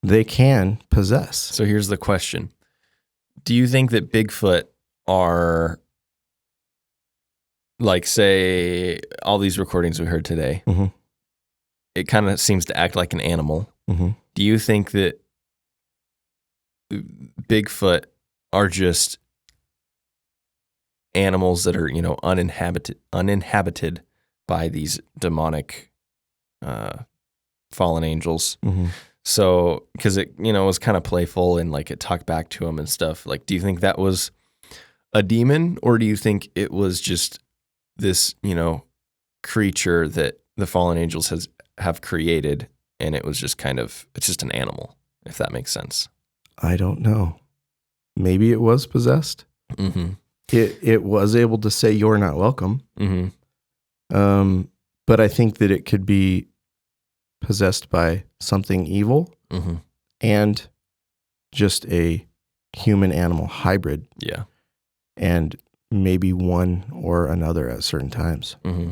they can possess. So here's the question. Do you think that Bigfoot are, like, say, all these recordings we heard today, Mhm. it kind of seems to act like an animal. Mhm. Do you think that Bigfoot are just animals that are, uninhabited by these demonic fallen angels? Mhm. So, because it, was kind of playful and like it talked back to him and stuff. Like, do you think that was a demon, or do you think it was just this, creature that the fallen angels have created, and it was just it's just an animal, if that makes sense? I don't know. Maybe it was possessed. Mm-hmm. It was able to say you're not welcome. Mm-hmm. But I think that it could be possessed by something evil Mm-hmm. and just a human animal hybrid, Yeah. and maybe one or another at certain times. Mm-hmm.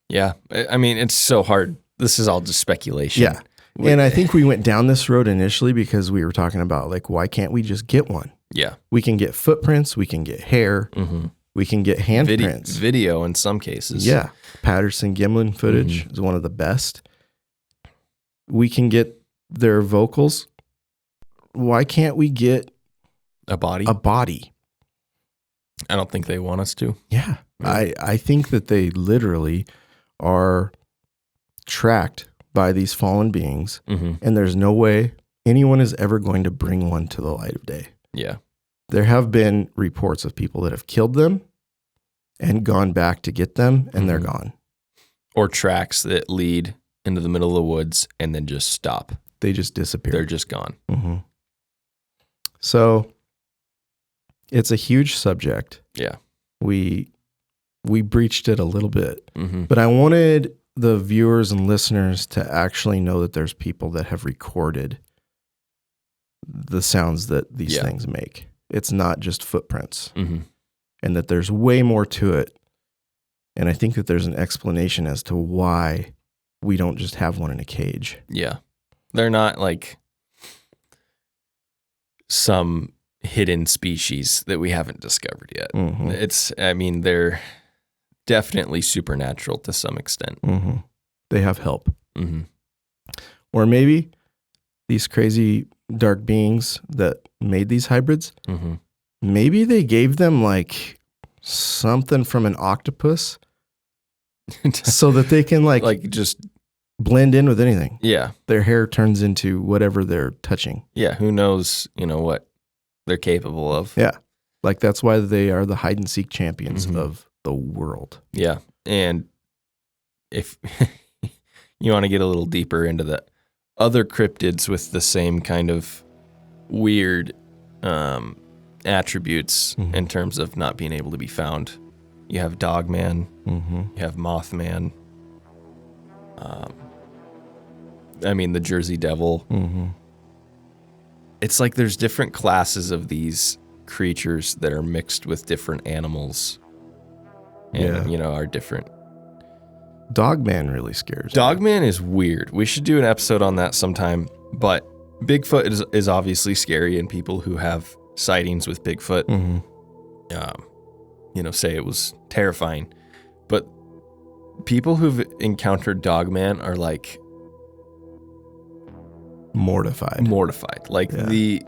Yeah. I mean, it's so hard. This is all just speculation. Yeah. And I think we went down this road initially because we were talking about, like, why can't we just get one? Yeah. We can get footprints, we can get hair, Mm-hmm. we can get handprints. Video in some cases. Yeah. Patterson Gimlin footage is one of the best. We can get their vocals. Why can't we get A body? a body? I don't think they want us to. Yeah. Yeah. I think that they literally are tracked by these fallen beings, Mm-hmm. and there's no way anyone is ever going to bring one to the light of day. Yeah. There have been reports of people that have killed them and gone back to get them, and they're gone. Or tracks that lead into the middle of the woods and then just stop. They just disappear. They're just gone. Mm-hmm. So it's a huge subject. Yeah. We breached it a little bit, Mm-hmm. but I wanted the viewers and listeners to actually know that there's people that have recorded the sounds that these things make. It's not just footprints, Mm-hmm. and that there's way more to it. And I think that there's an explanation as to why we don't just have one in a cage. Yeah. They're not like some hidden species that we haven't discovered yet. Mhm. They're definitely supernatural to some extent. Mm-hmm. They have help. Mm-hmm. Or maybe these crazy dark beings that made these hybrids, Mm-hmm. maybe they gave them like something from an octopus so that they can like just, blend in with anything. yeah. Their hair turns into whatever they're touching. Yeah. Who knows, what they're capable of. Yeah. Like that's why they are the hide and seek champions Mhm. of the world. Yeah. And if you want to get a little deeper into the other cryptids with the same kind of weird attributes Mhm. in terms of not being able to be found, you have Dogman, Mm-hmm. you have Mothman, the Jersey Devil. Mm-hmm. It's like there's different classes of these creatures that are mixed with different animals and, are different. Dogman really scares me. Dogman is weird. We should do an episode on that sometime, but Bigfoot is obviously scary, and people who have sightings with Bigfoot, Mm-hmm. Say it was terrifying. But people who've encountered Dogman are like Mortified. Like Yeah. the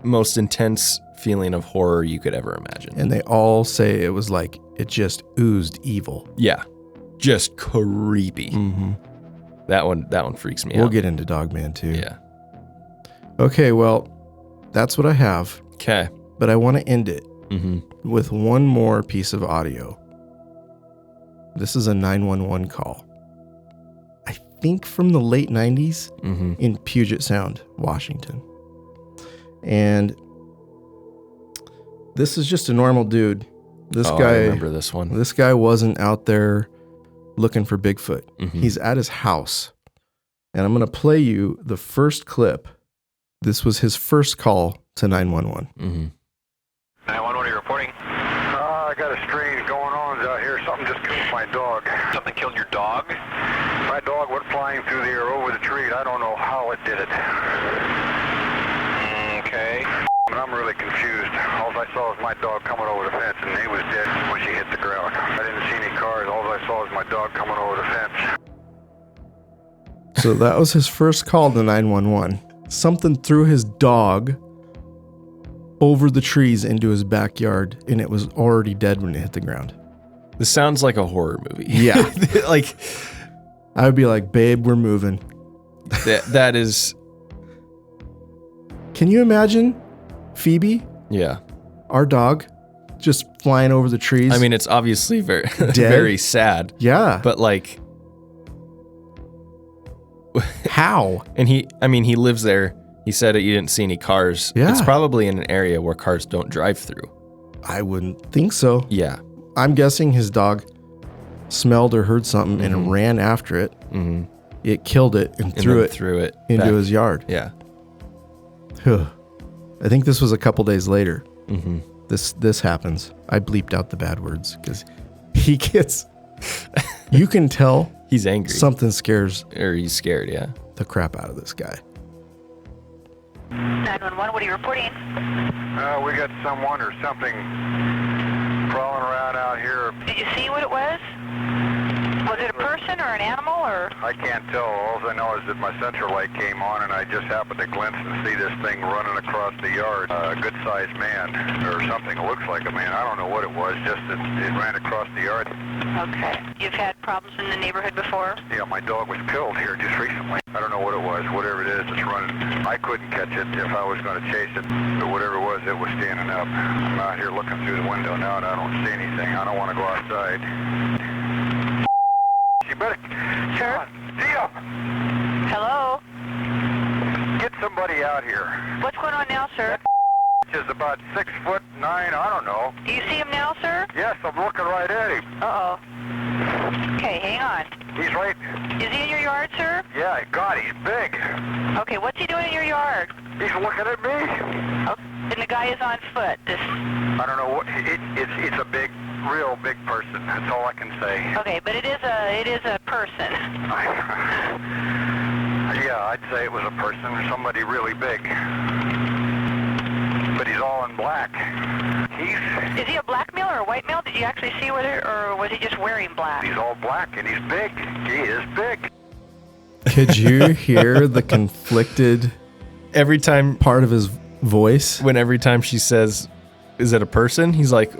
most intense feeling of horror you could ever imagine. And they all say it was like it just oozed evil. Yeah. Just creepy. Mm-hmm. That one freaks me out. We'll get into Dogman too. Yeah. Okay, well, that's what I have, Okay. but I want to end it Mm-hmm. with one more piece of audio. This is a 911 call. I think from the late 90s Mm-hmm. in Puget Sound, Washington. And this is just a normal dude. I remember this one. This guy wasn't out there looking for Bigfoot. Mm-hmm. He's at his house. And I'm going to play you the first clip. This was his first call to 911. Mm-hmm. 911, you're reporting. I got a strange going on out here. Something just killed my dog. Something killed your dog? My dog went flying through the air over the tree. I don't know how it did it. Okay. And I'm really confused. All I saw was my dog coming over the fence, and he was dead when she hit the ground. I didn't see any cars. All I saw was my dog coming over the fence. So that was his first call to 911. Something threw his dog over the trees into his backyard, and it was already dead when it hit the ground. This sounds like a horror movie. Yeah. Like, I would be like, babe, we're moving. that is, Can you imagine Phoebe, yeah. our dog, just flying over the trees? I mean, it's obviously very, Dead? very sad, yeah. but like, How? and he lives there. He said you didn't see any cars. Yeah. It's probably in an area where cars don't drive through. I wouldn't think so. Yeah. I'm guessing his dog smelled or heard something and ran after it. Mm-hmm. It killed it and And threw then it threw it into back. his yard. Yeah. I think this was a couple days later. Mm-hmm. This happens. I bleeped out the bad words because he gets. You can tell He's angry. something scares Or he's scared, yeah. the crap out of this guy. 911, what are you reporting? We got someone or something crawling around out here. Did you see what it was? Was it a person or an animal or? I can't tell. All I know is that my central light came on, and I just happened to glimpse and see this thing running across the yard. A good-sized man or something. It looks like a man. I don't know what it was. Just that it ran across the yard. Okay. You've had problems in the neighborhood before? Yeah, my dog was killed here just recently. I don't know what it was. Whatever it is, it's running. I couldn't catch it if I was going to chase it. But whatever it was, it was standing up. I'm out here looking through the window now, and I don't see anything. I don't want to go outside. You better... Sure. Dio! Hello? Get somebody out here. What's going on now, sir? Is about 6'9", I don't know. Do you see him now, sir? Yes, I'm looking right at him. Uh-oh. Okay, hang on. He's right... Is he in your yard, sir? Yeah, God, he's big. Okay, what's he doing in your yard? He's looking at me. Oh, and the guy is on foot. I don't know what... It's a big, real big person. That's all I can say. Okay, but it is a person. Yeah, I'd say it was a person, somebody really big. But he's all in black. Is he a black male or a white male? Did you actually see whether, or was he just wearing black? He's all black and he's big. He is big. Could you hear the conflicted Every time, part of his voice? every time she says, is it a person? He's like,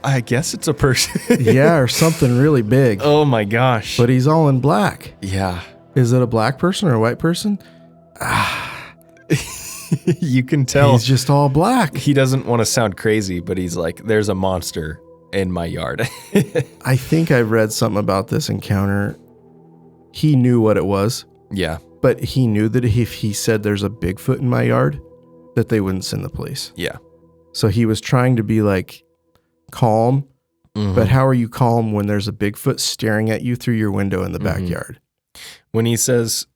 I guess it's a person. Yeah, or something really big. Oh my gosh. But he's all in black. Yeah. Is it a black person or a white person? You can tell. He's just all black. He doesn't want to sound crazy, but he's like, there's a monster in my yard. I think I read something about this encounter. He knew what it was, Yeah. but he knew that if he said there's a Bigfoot in my yard, that they wouldn't send the police. Yeah. So he was trying to be like calm, but how are you calm when there's a Bigfoot staring at you through your window in the backyard? When he says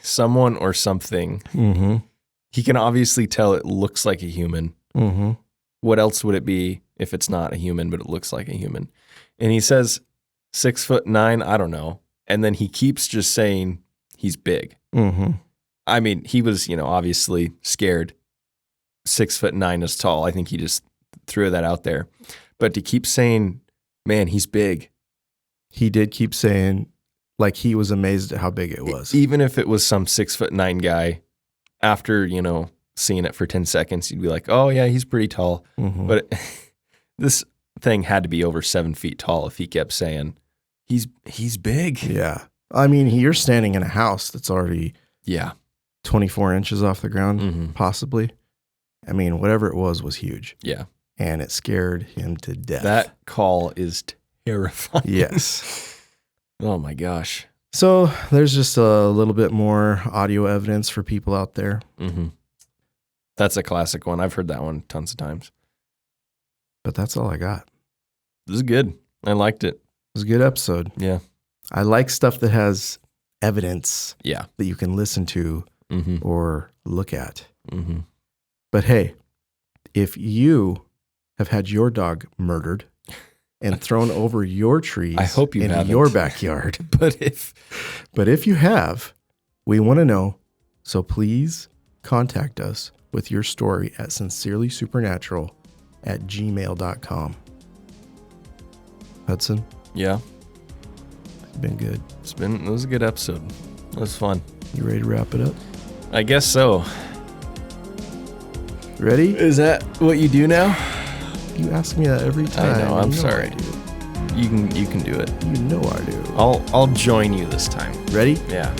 someone or something, Mm-hmm. he can obviously tell it looks like a human. Mm-hmm. What else would it be if it's not a human, but it looks like a human? And he says 6'9", I don't know. And then he keeps just saying he's big. Mm-hmm. I mean, he was, obviously scared. 6'9" is tall. I think he just threw that out there. But to keep saying, man, he's big. He did keep saying, like, he was amazed at how big it was. Even if it was some 6'9" guy, after, seeing it for 10 seconds, you'd be like, oh yeah, he's pretty tall. Mm-hmm. But this thing had to be over 7 feet tall if he kept saying, he's big. Yeah. I mean, you're standing in a house that's already Yeah. 24 inches off the ground, Mhm. possibly. I mean, whatever it was huge. Yeah. And it scared him to death. That call is terrifying. Yes. Oh my gosh. So there's just a little bit more audio evidence for people out there. Mm-hmm. That's a classic one. I've heard that one tons of times. But that's all I got. This is good. I liked it. was a good episode. Yeah. I like stuff that has evidence Yeah. that you can listen to or look at. Mm-hmm. But hey, if you have had your dog murdered and thrown over your trees I hope you in haven't. your backyard, But if you have, we want to know. So please contact us with your story at sincerelysupernatural@gmail.com. Hudson, yeah, it's been good. it was a good episode. It was fun. You ready to wrap it up? I guess so. Ready? Is that what you do now? You ask me that every time. I know. I'm You sorry. I do. You can do it. You know I do. I'll join you this time. Ready? Yeah.